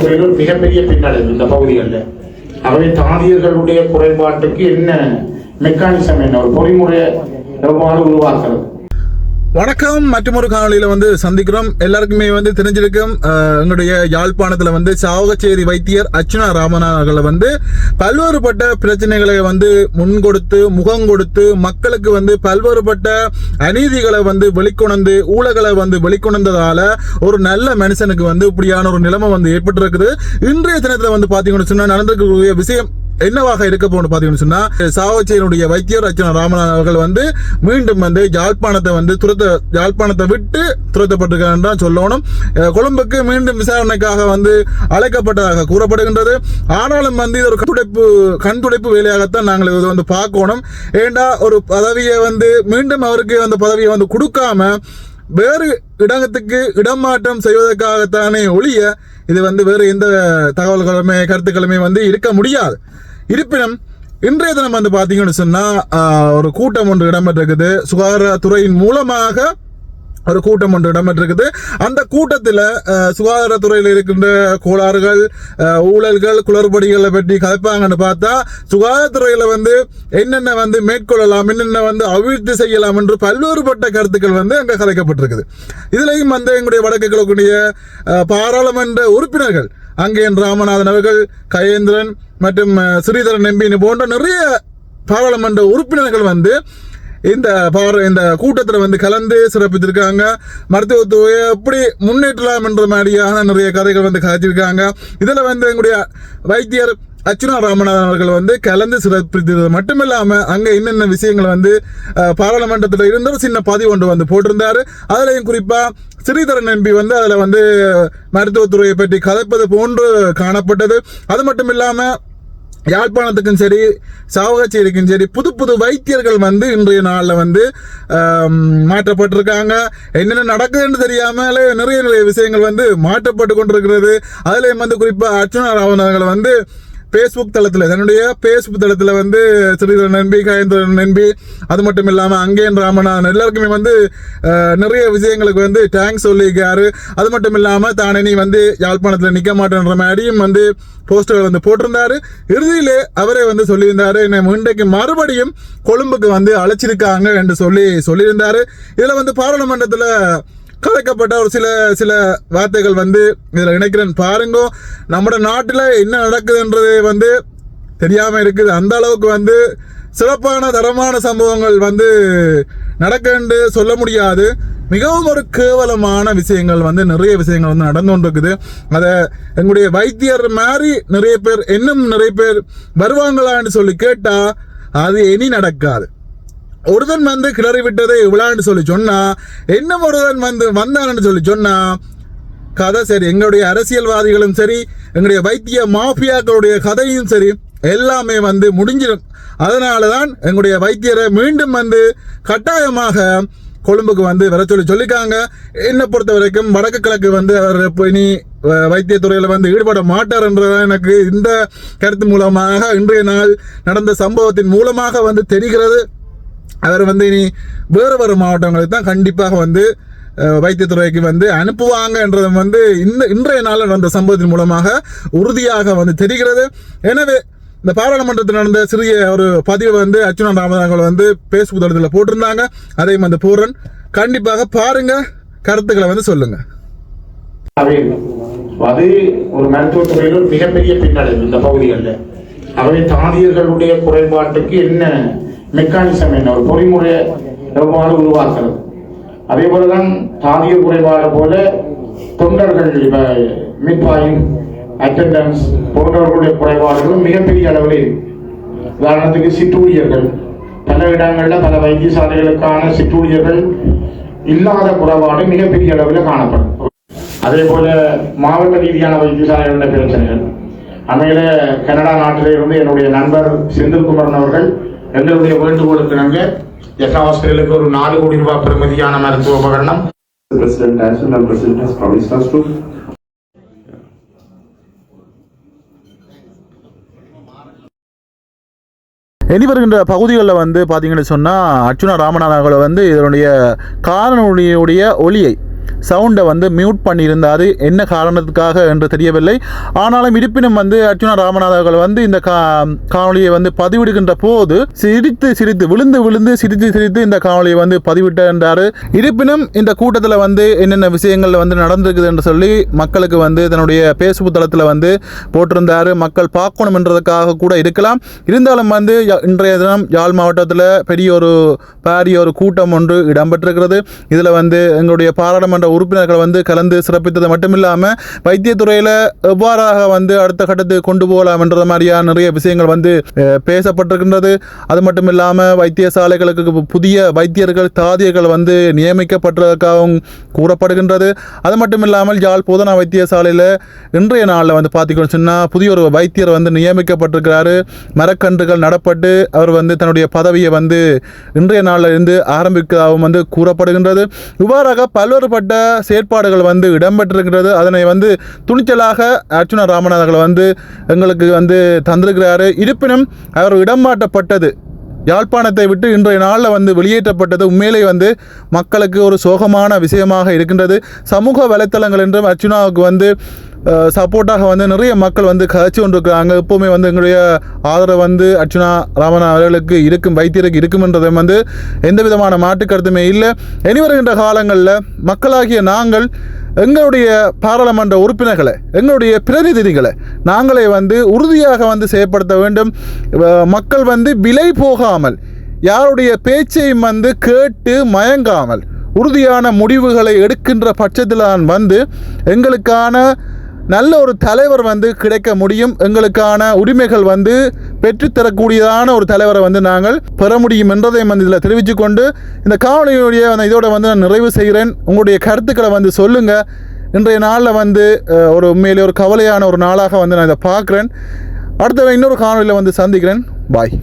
துறையில் ஒரு மிகப்பெரிய பின்னடைவு இந்த பகுதிகளில். ஆகவே தாதியர்களுடைய குறைபாட்டுக்கு என்ன மெக்கானிசம், என்ன ஒரு பொறிமுறையை எவ்வாறு உருவாக்குறது? வணக்கம். மற்றொரு காணொலியில சந்திக்கிறோம். எல்லாருக்குமே தெரிஞ்சிருக்கும், எங்களுடைய யாழ்ப்பாணத்துல சாவகச்சேரி வைத்தியர் அர்ச்சுனா ராமநாதன் அவர்கள் பல்வேறுபட்ட பிரச்சனைகளை முன்கொடுத்து முகம் கொடுத்து மக்களுக்கு பல்வேறுபட்ட அநீதிகளை வெளிக்கொணர்ந்து ஊழல்களை வெளிக்கொணர்ந்ததால ஒரு நல்ல மனுஷனுக்கு இப்படியான ஒரு நிலைமை ஏற்பட்டிருக்குது. இன்றைய தினத்துல பாத்தீங்கன்னு சொன்னா நடந்திருக்கக்கூடிய விஷயம் என்னவாக இருக்க போன்னு பாத்தீங்கன்னு சொன்னா, சாவகச்சேரியுடைய வைத்தியர் அர்ச்சுனா ராமநாதன் அவர்கள் மீண்டும் யாழ்ப்பாணத்தை விட்டு துரத்தப்பட்டிருக்காங்க சொல்லணும். கொழும்புக்கு மீண்டும் விசாரணைக்காக அழைக்கப்பட்டதாக கூறப்படுகின்றது. ஆனாலும் இது ஒரு கண் துடைப்பு வேலையாகத்தான் நாங்கள் இதை பார்க்கணும். ஏண்டா ஒரு பதவியை மீண்டும் அவருக்கு அந்த பதவியை கொடுக்காம வேறு இடத்துக்கு இடமாற்றம் செய்வதற்காகத்தானே ஒழிய இது வேறு எந்த தகவல்களுமே கருத்துக்களுமே இருக்க முடியாது. இருப்பினும் இன்றைய தினம் பாத்தீங்கன்னு சொன்னா ஒரு கூட்டம் ஒன்று இடம்பெற்றிருக்குது. சுகாதாரத்துறையின் மூலமாக ஒரு கூட்டம் ஒன்று இடம்பெற்றிருக்குது. அந்த கூட்டத்தில் சுகாதாரத்துறையில் இருக்கின்ற கோளாறுகள், ஊழல்கள், குளறுபடிகளை பற்றி கதைப்பாங்கன்னு பார்த்தா சுகாதாரத்துறையில என்னென்ன மேற்கொள்ளலாம், என்னென்ன அபிவிருத்தி செய்யலாம் என்று பல்வேறுபட்ட கருத்துக்கள் அங்க கதைக்கப்பட்டிருக்குது. இதுலையும் எங்களுடைய வடக்கு கிழக்குடைய பாராளுமன்ற உறுப்பினர்கள் அங்கேன் ராமநாதன் அவர்கள், கயேந்திரன் மற்றும் ஸ்ரீதரன் எம்பி போன்ற நிறைய பாராளுமன்ற உறுப்பினர்கள் இந்த கூட்டத்தில் கலந்து சிறப்பித்திருக்காங்க. மருத்துவத்துறையை எப்படி முன்னேற்றலாம் என்ற மாதிரியான நிறைய கதைகள் கதைச்சிருக்காங்க. இதுல எங்களுடைய வைத்தியர் அர்ச்சுனா ராமநாதன் அவர்கள் கலந்து சிறப்பித்தது மட்டுமில்லாம அங்க என்னென்ன விஷயங்கள் பாராளுமன்றத்தில் இருந்த ஒரு சின்ன பதிவு ஒன்று போட்டிருந்தாரு. அதுலயும் குறிப்பா ஸ்ரீதரன் எம்பி அதுல மருத்துவத்துறையை பற்றி கதைப்பது போன்று காணப்பட்டது. அது மட்டும் இல்லாம யாழ்ப்பாணத்துக்கும் சரி சாவகச்சேரிக்கும் சரி புது புது வைத்தியர்கள் இன்றைய நாளில் மாற்றப்பட்டிருக்காங்க. என்னென்ன நடக்குதுன்னு தெரியாமலே நிறைய விஷயங்கள் மாற்றப்பட்டு கொண்டிருக்கிறது. அதுலேயும் குறிப்பா அர்ச்சுனா ராமநாதன் பேஸ்புக் தளத்தில் தன்னுடைய பேஸ்புக் தளத்தில் ஸ்ரீதரன் நம்பி, கயேந்திரன் நம்பி, அது மட்டும் இல்லாமல் அங்கேன் ராமநாதன் எல்லாருக்குமே நிறைய விஷயங்களுக்கு தேங்க்ஸ் சொல்லியிருக்காரு. அது மட்டும் இல்லாமல் தானே நீ யாழ்ப்பாணத்தில் நிற்க மாட்டேன்ற மாதிரியும் போஸ்டர் போட்டிருந்தாரு. இறுதியிலே அவரே சொல்லியிருந்தாரு, என்னை இன்றைக்கு மறுபடியும் கொழும்புக்கு அழைச்சிருக்காங்க என்று சொல்லியிருந்தாரு. இதில் பாராளுமன்றத்தில் கலைக்கப்பட்ட ஒரு சில வார்த்தைகள் இதுல நினைக்கிறேன். பாருங்க, நம்ம நாட்டில் என்ன நடக்குதுன்றது தெரியாம இருக்குது. அந்த அளவுக்கு சிறப்பான தரமான சம்பவங்கள் நடக்கண்டு சொல்ல முடியாது. மிகவும் ஒரு கேவலமான விஷயங்கள் நிறைய விஷயங்கள் நடந்து கொண்டிருக்குது. அதை எங்களுடைய வைத்தியர் மாதிரி நிறைய பேர் வருவாங்களான்னு சொல்லி கேட்டா அது இனி நடக்காது. ஒருதன் கிளறி விட்டதை விழான்னு சொல்லி சொன்னா, இன்னும் ஒருதன் வந்தான்னு சொல்லி சொன்னா கதை சரி. எங்களுடைய அரசியல்வாதிகளும் சரி, எங்களுடைய வைத்திய மாஃபியாக்களுடைய கதையும் சரி எல்லாமே முடிஞ்சிடும். அதனாலதான் எங்களுடைய வைத்தியரை மீண்டும் கட்டாயமாக கொழும்புக்கு வர சொல்லிக்காங்க. என்னை பொறுத்த வரைக்கும் வடக்கு கிழக்கு அவர் இனி வைத்தியத்துறையில் ஈடுபட மாட்டார் என்றதான் எனக்கு இந்த கருத்து மூலமாக இன்றைய நாள் நடந்த சம்பவத்தின் மூலமாக தெரிகிறது. அவர் இனி வேறு மாவட்டங்களுக்கு தான் கண்டிப்பாக வைத்தியத்துறைக்கு அனுப்புவாங்க என்றது இன்றைய நாள் நடந்த சம்பவத்தின் மூலமாக உறுதியாக தெரிகிறது. எனவே இந்த பாராளுமன்றத்தில் நடந்த சிறிய ஒரு பதிவு அர்ச்சுனா ராமநாதன் பேஸ்புக் தளத்தில் போட்டிருந்தாங்க. அதையும் போறேன், கண்டிப்பாக பாருங்க, கருத்துக்களை சொல்லுங்க. அது ஒரு மருத்துவத்துறையில் ஒரு மிகப்பெரிய பின்னடைவு இந்த பகுதிகளில். அவை தாதியர்களுடைய குறைபாட்டுக்கு என்ன மெக்கானிசம், என்ன ஒரு பொறிமுறையை எவ்வாறு உருவாக்குறது? அதே போலதான் தாதியர் குறைபாடு போல தொண்டர்கள், மிட்வாயின், அட்டெண்டன்ஸ் போன்றவர்களுடைய குறைபாடுகளும் மிகப்பெரிய அளவில் இருக்கு. உதாரணத்துக்கு சிற்றூழியர்கள், பல இடங்களில் பல வைத்தியசாலைகளுக்கான சிற்றூழியர்கள் இல்லாத குறைபாடு மிகப்பெரிய அளவில் காணப்படும். அதே போல மாவட்ட ரீதியான வைத்தியசாலைகளுடைய பிரச்சனைகள். அண்மையில கனடா நாட்டிலிருந்து என்னுடைய நண்பர் செந்தில்குமரன் அவர்கள் எங்களுடைய வேண்டுகோளுக்கு நாங்கள் யசா ஹாஸ்பிட்டலுக்கு ஒரு 4 கோடி ரூபாய் பெறுமதியான மருத்துவ உபகரணம் இனி வருகின்ற பகுதிகளில் பார்த்தீங்கன்னு சொன்னால் அர்ச்சுனா ராமநாதன் அவர்கள் இதனுடைய காணொலியுடைய ஒளியை சவுண்டை வந்து மியூட் பண்ணியிருந்தார். என்ன காரணத்துக்காக என்று தெரியவில்லை. ஆனாலும் இருப்பினும் வந்து அர்ச்சுனா ராமநாதன் அவர்கள் வந்து இந்த காணொலியை வந்து பதிவிடுகின்ற போது சிரித்து விழுந்து சிரித்து இந்த காணொலியை வந்து பதிவிட்டார். இருப்பினும் இந்த கூட்டத்தில் வந்து என்னென்ன விஷயங்கள் வந்து நடந்திருக்குது என்று சொல்லி மக்களுக்கு வந்து தன்னுடைய பேஸ்புக் தளத்தில் வந்து போட்டிருந்தார். மக்கள் பார்க்கணும் என்றதுக்காக கூட இருக்கலாம். இருந்தாலும் வந்து இன்றைய தினம் யாழ் மாவட்டத்தில் பெரிய ஒரு கூட்டம் ஒன்று இடம்பெற்றிருக்கிறது. இதில் வந்து எங்களுடைய பாராளுமன்ற உறுப்பினர்கள் வந்து கலந்து சிறப்பித்தது மட்டுமில்லாமல் வைத்தியத்துறையில் எவ்வாறாக வந்து அடுத்த கட்டத்துக்கு கொண்டு போகலாம் என்ற மாதிரியான நிறைய விஷயங்கள் வந்து பேசப்பட்டிருக்கின்றது. அது மட்டும் இல்லாமல் வைத்தியசாலைகளுக்கு புதிய வைத்தியர்கள் தாதியர்கள் வந்து நியமிக்கப்பட்டதற்காகவும் கூறப்படுகின்றது. அது மட்டும் இல்லாமல் யாழ் போதனா வைத்தியசாலையில் இன்றைய நாளில் வந்து பார்த்தீங்கன்னு சொன்னால் புதிய ஒரு வைத்தியர் வந்து நியமிக்கப்பட்டிருக்கிறாரு. மரக்கன்றுகள் நடப்பட்டு அவர் வந்து தன்னுடைய பதவியை வந்து இன்றைய நாளில் இருந்து ஆரம்பிக்கிறதாகவும் வந்து கூறப்படுகின்றது. இவ்வாறாக பல்வேறுபட்ட செயற்பாடுகள் வந்து இடம்பெற்றிருக்கிறது. அதனை வந்து துணிச்சலாக அர்ச்சுனா ராமநாதன் வந்து எங்களுக்கு வந்து தந்திருக்கிறாரு. இருப்பினும் அவர் இடமாற்றப்பட்டது யாழ்ப்பாணத்தை விட்டு இன்றைய நாளில் வந்து வெளியேற்றப்பட்டது உண்மையிலே வந்து மக்களுக்கு ஒரு சோகமான விஷயமாக இருக்கின்றது. சமூக வலைத்தளங்கள் என்றும் அர்ச்சுனாவுக்கு வந்து சப்போர்ட்டாக வந்து நிறைய மக்கள் வந்து கதைச்சு கொண்டிருக்கிறாங்க. எப்போவுமே வந்து எங்களுடைய ஆதரவு வந்து அர்ச்சுனா ராமநாதன் அவர்களுக்கு இருக்கும், வைத்தியருக்கு இருக்கும்ன்றதை வந்து எந்த விதமான மாற்று கருத்துமே இல்லை. இனி வருகின்ற காலங்களில் மக்களாகிய நாங்கள் எங்களுடைய பாராளுமன்ற உறுப்பினர்களை எங்களுடைய பிரதிநிதிகளை நாங்களே வந்து உறுதியாக வந்து செயற்படுத்த வேண்டும். மக்கள் வந்து விலை போகாமல் யாருடைய பேச்சையும் வந்து கேட்டு மயங்காமல் உறுதியான முடிவுகளை எடுக்கின்ற பட்சத்தில் தான் வந்து எங்களுக்கான நல்ல ஒரு தலைவர் வந்து கிடைக்க முடியும். எங்களுக்கான உரிமைகள் வந்து பெற்றுத்தரக்கூடியதான ஒரு தலைவரை வந்து நாங்கள் பெற முடியும் என்றதை வந்து இதில் தெரிவித்துக்கொண்டு இந்த காணொலியுடைய இதோட வந்து நான் நிறைவு செய்கிறேன். உங்களுடைய கருத்துக்களை வந்து சொல்லுங்கள். இன்றைய நாளில் வந்து ஒரு உண்மையிலே ஒரு கவலையான ஒரு நாளாக வந்து நான் இதை பார்க்குறேன். அடுத்த இன்னொரு காணொலியில் வந்து சந்திக்கிறேன். பாய்.